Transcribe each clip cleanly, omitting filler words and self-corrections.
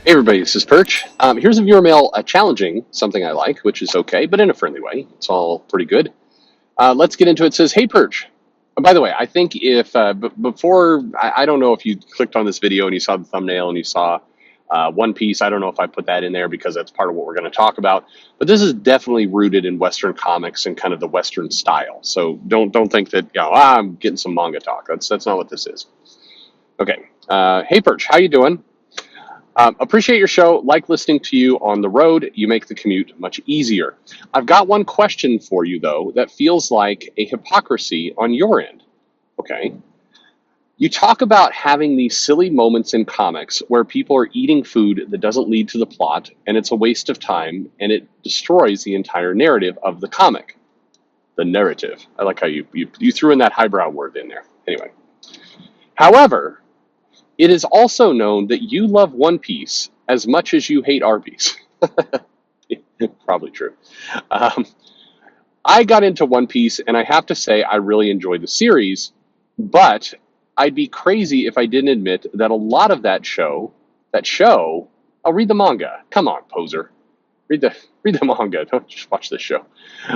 Hey everybody, this is Perch. Here's a viewer mail challenging something I like, which is okay, but in a friendly way. It's all pretty good. Let's get into it. It says, hey Perch. By the way, I think if before, I don't know if you clicked on this video and you saw the thumbnail and you saw One Piece. I don't know if I put that in there because that's part of what we're going to talk about. But this is definitely rooted in Western comics and kind of the Western style. So don't think that I'm getting some manga talk. That's not what this is. Okay. Hey Perch, how you doing? Appreciate your show. Like listening to you on the road. You make the commute much easier. I've got one question for you, though, that feels like a hypocrisy on your end. Okay. You talk about having these silly moments in comics where people are eating food that doesn't lead to the plot, and it's a waste of time, and it destroys the entire narrative of the comic. The narrative. I like how you threw in that highbrow word in there. Anyway. However, it is also known that you love One Piece as much as you hate Arby's. Probably true. Um, I got into One Piece, and I have to say I really enjoyed the series, but I'd be crazy if I didn't admit that a lot of that show, I'll read the manga. Come on, poser. Read the manga. Don't just watch this show.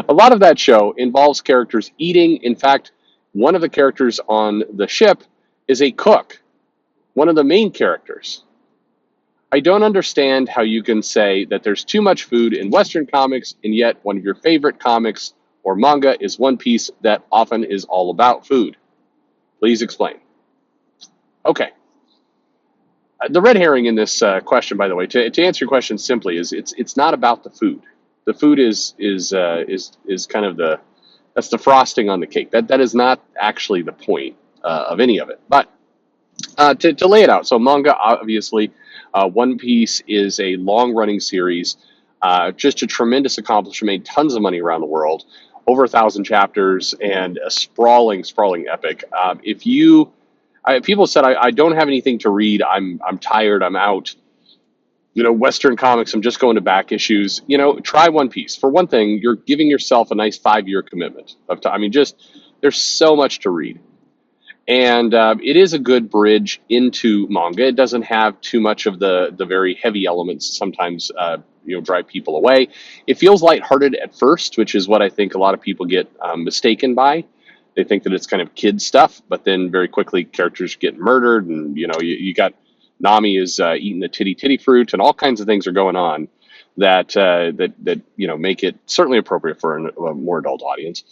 A lot of that show involves characters eating. In fact, one of the characters on the ship is a cook, one of the main characters. I don't understand how you can say that there's too much food in Western comics, and yet one of your favorite comics or manga is One Piece that often is all about food. Please explain. Okay. The red herring in this question, by the way, to answer your question simply, is it's not about the food. The food is kind of that's the frosting on the cake. That is not actually the point of any of it. But to lay it out, so manga, obviously, One Piece is a long running series, just a tremendous accomplishment, made tons of money around the world, over 1,000 chapters, and a sprawling epic. People said I don't have anything to read, I'm tired, I'm out. Western comics, I'm just going to back issues. Try One Piece. For one thing, you're giving yourself a nice 5 year commitment of time. I mean, just there's so much to read. And it is a good bridge into manga. It doesn't have too much of the very heavy elements sometimes drive people away. It feels lighthearted at first, which is what I think a lot of people get mistaken by. They think that it's kind of kid stuff, but then very quickly characters get murdered, and you got Nami is eating the titty fruit, and all kinds of things are going on that make it certainly appropriate for a more adult audience.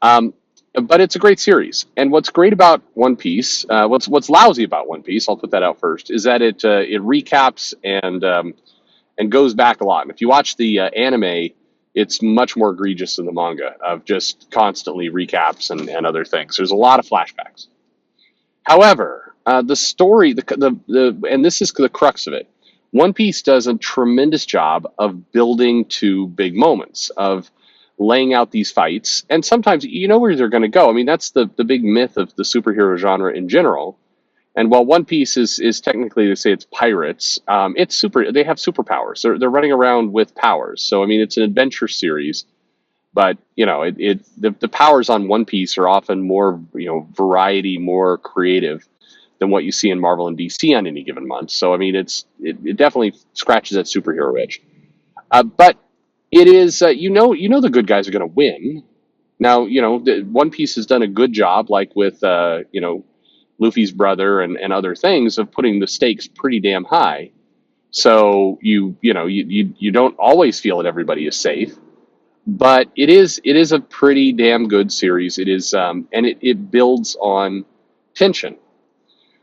Um, but it's a great series. And what's great about One Piece, what's lousy about One Piece, I'll put that out first, is that it recaps and goes back a lot. And if you watch the anime, it's much more egregious than the manga of just constantly recaps and other things. There's a lot of flashbacks. However, the story, and this is the crux of it. One Piece does a tremendous job of building to big moments, of laying out these fights, and sometimes you know where they're going to go. I mean, that's the big myth of the superhero genre in general. And while One Piece is technically, they say it's pirates, it's super. They have superpowers. They're running around with powers. So I mean, it's an adventure series, but the powers on One Piece are often more variety, more creative than what you see in Marvel and DC on any given month. So I mean, it definitely scratches that superhero itch. But it is the good guys are going to win. Now One Piece has done a good job, like with Luffy's brother and other things, of putting the stakes pretty damn high. So you don't always feel that everybody is safe, but it is a pretty damn good series. It is and it builds on tension.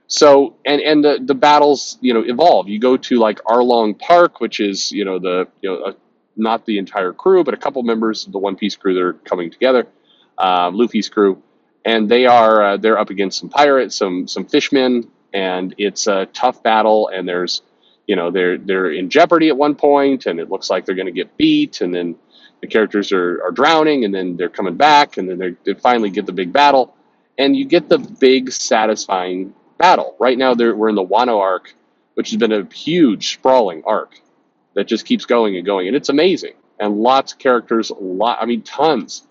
So and the battles evolve. You go to like Arlong Park, which is not the entire crew, but a couple members of the One Piece crew that are coming together, Luffy's crew, and they're up against some pirates, some fishmen, and it's a tough battle. And there's they're in jeopardy at one point, and it looks like they're going to get beat, and then the characters are drowning, and then they're coming back, and then they finally get the big battle, and you get the big satisfying battle. Right now we're in the Wano arc, which has been a huge sprawling arc that just keeps going and going, and it's amazing. And lots of characters, tons.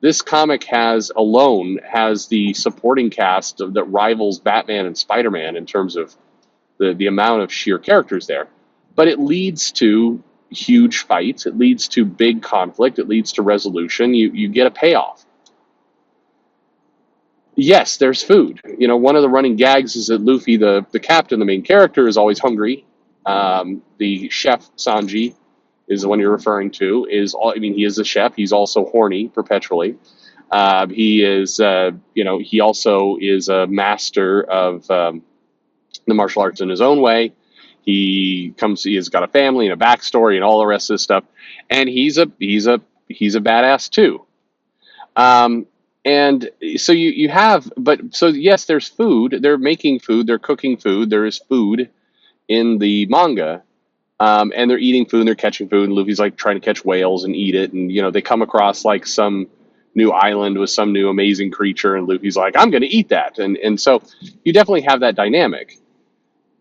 This comic alone has the supporting cast that rivals Batman and Spider-Man in terms of the amount of sheer characters there. but it leads to huge fights. It leads to big conflict. It leads to resolution. You get a payoff. Yes, there's food. One of the running gags is that Luffy, the captain, the main character, is always hungry. The chef Sanji is the one you're referring to. He is a chef. He's also horny perpetually. He is, he also is a master of the martial arts in his own way. He has got a family and a backstory and all the rest of this stuff, and he's a badass too. And so you have, but so yes, there's food. They're making food. They're cooking food. There is food in the manga, and they're eating food. And they're catching food. And Luffy's like trying to catch whales and eat it. And they come across like some new island with some new amazing creature, and Luffy's like, I'm going to eat that. And so you definitely have that dynamic,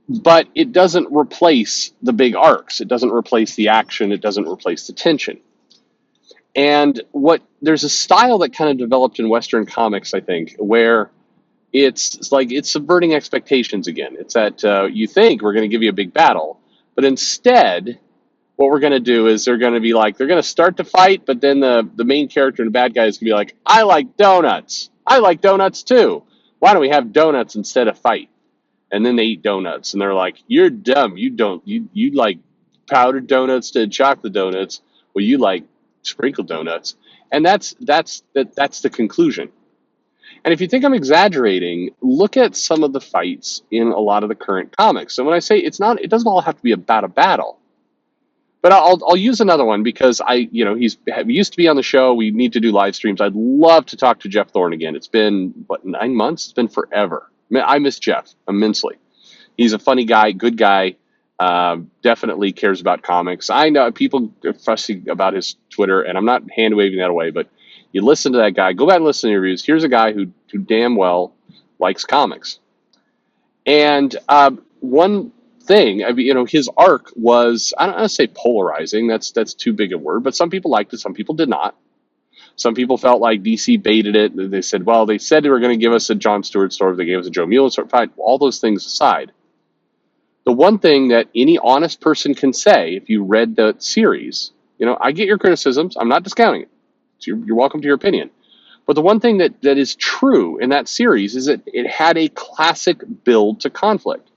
but it doesn't replace the big arcs. It doesn't replace the action. It doesn't replace the tension. And there's a style that kind of developed in Western comics, I think, where it's subverting expectations again. It's that you think we're going to give you a big battle, but instead, what we're going to do is they're going to start to fight, but then the main character and the bad guy is going to be like, I like donuts. I like donuts too. Why don't we have donuts instead of fight? And then they eat donuts, and they're like, you're dumb. You like powdered donuts to chocolate donuts. Well, you like sprinkled donuts. And that's the conclusion. And if you think I'm exaggerating, look at some of the fights in a lot of the current comics. So when I say it doesn't all have to be about a battle. But I'll use another one because he used to be on the show. We need to do live streams. I'd love to talk to Jeff Thorne again. It's been 9 months? It's been forever. I miss Jeff immensely. He's a funny guy, good guy. Definitely cares about comics. I know people are fussy about his Twitter, and I'm not hand waving that away, but you listen to that guy, go back and listen to interviews. Here's a guy who damn well likes comics. And one thing, his arc was, I don't want to say polarizing, that's too big a word, but some people liked it, some people did not. Some people felt like DC baited it. They said, well, they said they were going to give us a Jon Stewart story, they gave us a Joe Mueller story. Fine, all those things aside. The one thing that any honest person can say, if you read the series, I get your criticisms. I'm not discounting it. You're welcome to your opinion. But the one thing that is true in that series is that it had a classic build to conflict.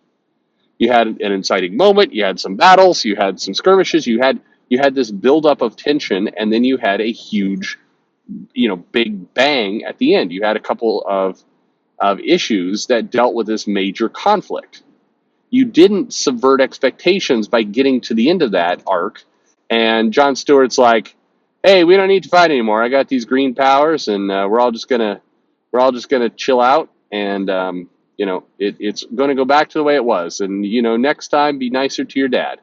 You had an inciting moment. You had some battles. You had some skirmishes. You had this buildup of tension, and then you had a huge, big bang at the end. You had a couple of issues that dealt with this major conflict. You didn't subvert expectations by getting to the end of that arc, and Jon Stewart's like, hey, we don't need to fight anymore. I got these green powers, and we're all just gonna chill out, and it's going to go back to the way it was. And next time, be nicer to your dad,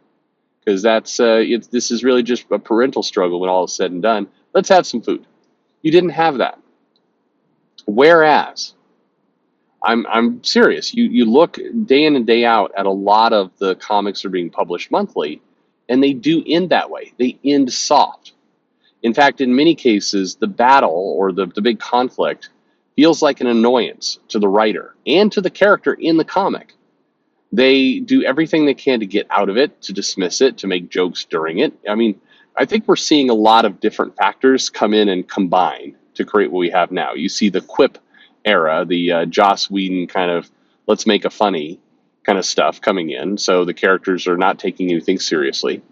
because this is really just a parental struggle when all is said and done. Let's have some food. You didn't have that. Whereas, I'm serious. You look day in and day out at a lot of the comics that are being published monthly, and they do end that way. They end soft. In fact, in many cases, the battle or the big conflict feels like an annoyance to the writer and to the character in the comic. They do everything they can to get out of it, to dismiss it, to make jokes during it. I think we're seeing a lot of different factors come in and combine to create what we have now. You see the quip era, the Joss Whedon kind of let's make a funny kind of stuff coming in, so the characters are not taking anything seriously.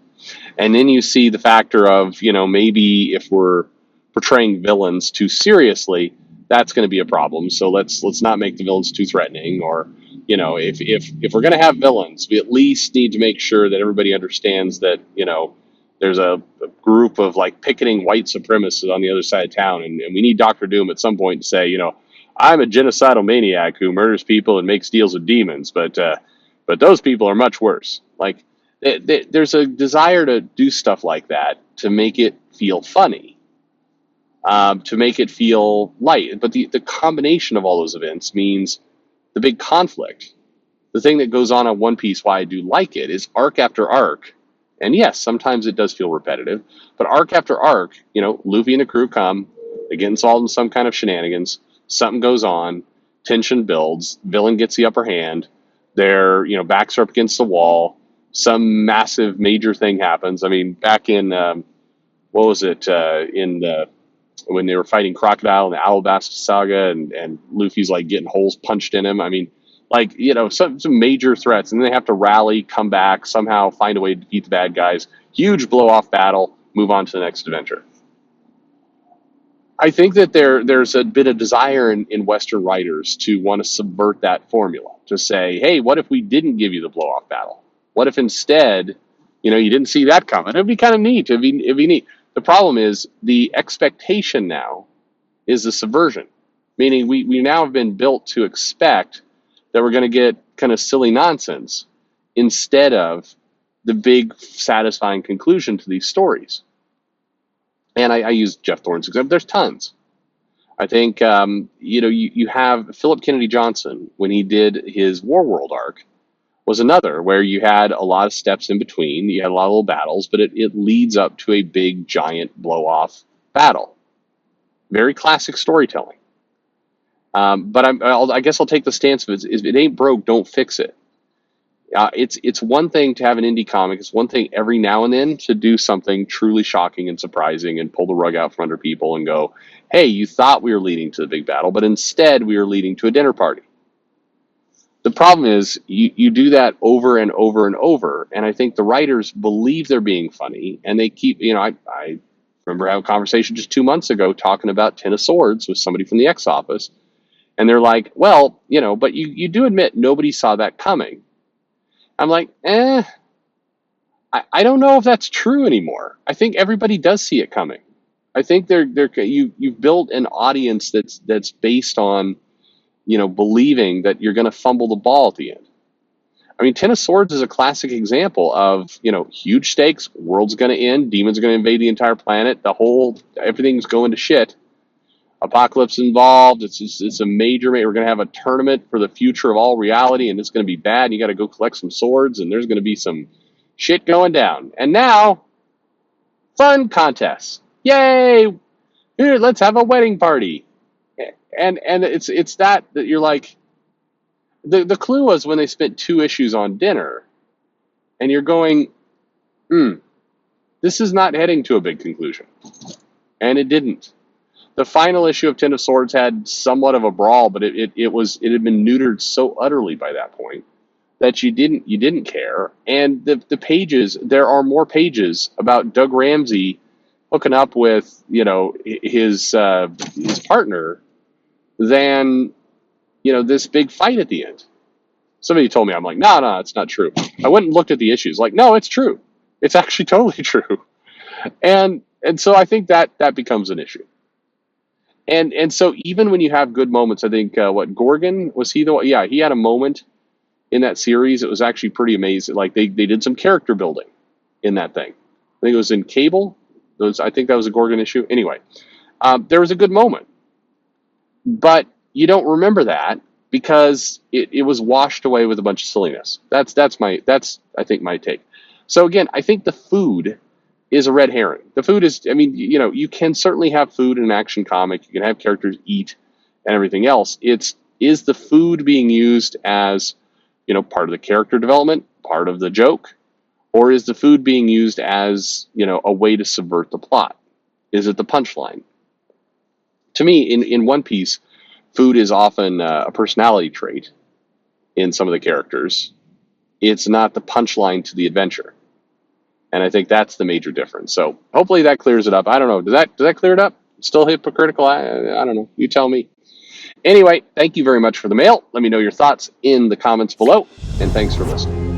And then you see the factor of, maybe if we're portraying villains too seriously, that's going to be a problem. So let's not make the villains too threatening. Or, if we're going to have villains, we at least need to make sure that everybody understands that, there's a group of like picketing white supremacists on the other side of town. And we need Dr. Doom at some point to say, I'm a genocidal maniac who murders people and makes deals with demons. But those people are much worse. Like, there's a desire to do stuff like that to make it feel funny, to make it feel light. But the combination of all those events means the big conflict. The thing that goes on One Piece, why I do like it, is arc after arc. And yes, sometimes it does feel repetitive, but arc after arc, Luffy and the crew come, they get involved in some kind of shenanigans, something goes on, tension builds, villain gets the upper hand, their backs are up against the wall, some massive major thing happens. I mean, back in what was it when they were fighting Crocodile in the Alabasta saga, and Luffy's like getting holes punched in him. I mean, like, some major threats, and then they have to rally, come back, somehow find a way to defeat the bad guys. Huge blow off battle, move on to the next adventure. I think that there's a bit of desire in Western writers to want to subvert that formula, to say, hey, what if we didn't give you the blow off battle? What if instead, you didn't see that coming? It'd be kind of neat. It'd be neat. The problem is the expectation now is the subversion, meaning we now have been built to expect that we're going to get kind of silly nonsense instead of the big satisfying conclusion to these stories. And I use Jeff Thorne's example. There's tons. I think, you have Philip Kennedy Johnson, when he did his Warworld arc, was another where you had a lot of steps in between. You had a lot of little battles, but it leads up to a big, giant blow-off battle. Very classic storytelling. But I guess I'll take the stance of it. If it ain't broke, don't fix it. It's one thing to have an indie comic. It's one thing every now and then to do something truly shocking and surprising and pull the rug out from under people and go, hey, you thought we were leading to the big battle, but instead we were leading to a dinner party. The problem is you do that over and over and over, and I think the writers believe they're being funny, and they keep, I remember having a conversation just 2 months ago talking about Ten of Swords with somebody from the X Office, and they're like, well, but you do admit nobody saw that coming. I'm like, I don't know if that's true anymore. I think everybody does see it coming. I think you've built an audience that's based on, believing that you're going to fumble the ball at the end. I mean, Ten of Swords is a classic example of, huge stakes, world's going to end, demons are going to invade the entire planet, everything's going to shit. Apocalypse involved. It's a major. We're going to have a tournament for the future of all reality, and it's going to be bad. And you got to go collect some swords, and there's going to be some shit going down. And now, fun contests. Yay! Here, let's have a wedding party. And it's that you're like, the clue was when they spent 2 issues on dinner, and you're going, this is not heading to a big conclusion, and it didn't. The final issue of Ten of Swords had somewhat of a brawl, but it had been neutered so utterly by that point that you didn't care. And the pages, there are more pages about Doug Ramsey hooking up with his partner than this big fight at the end. Somebody told me, I'm like, no, it's not true. I went and looked at the issues, like, no, it's true. It's actually totally true. And so I think that becomes an issue. And so even when you have good moments, I think Gorgon, was he the one? Yeah, he had a moment in that series. It was actually pretty amazing. Like they did some character building in that thing. I think it was in Cable. I think that was a Gorgon issue. Anyway, there was a good moment, but you don't remember that because it was washed away with a bunch of silliness. That's I think my take. So again, I think the food is a red herring. The food is, you can certainly have food in an action comic. You can have characters eat and everything else. Is the food being used as, part of the character development, part of the joke, or is the food being used as, a way to subvert the plot? Is it the punchline? To me, in One Piece, food is often a personality trait in some of the characters. It's not the punchline to the adventure. And I think that's the major difference. So hopefully that clears it up. I don't know. Does that clear it up? Still hypocritical? I don't know. You tell me. Anyway, thank you very much for the mail. Let me know your thoughts in the comments below. And thanks for listening.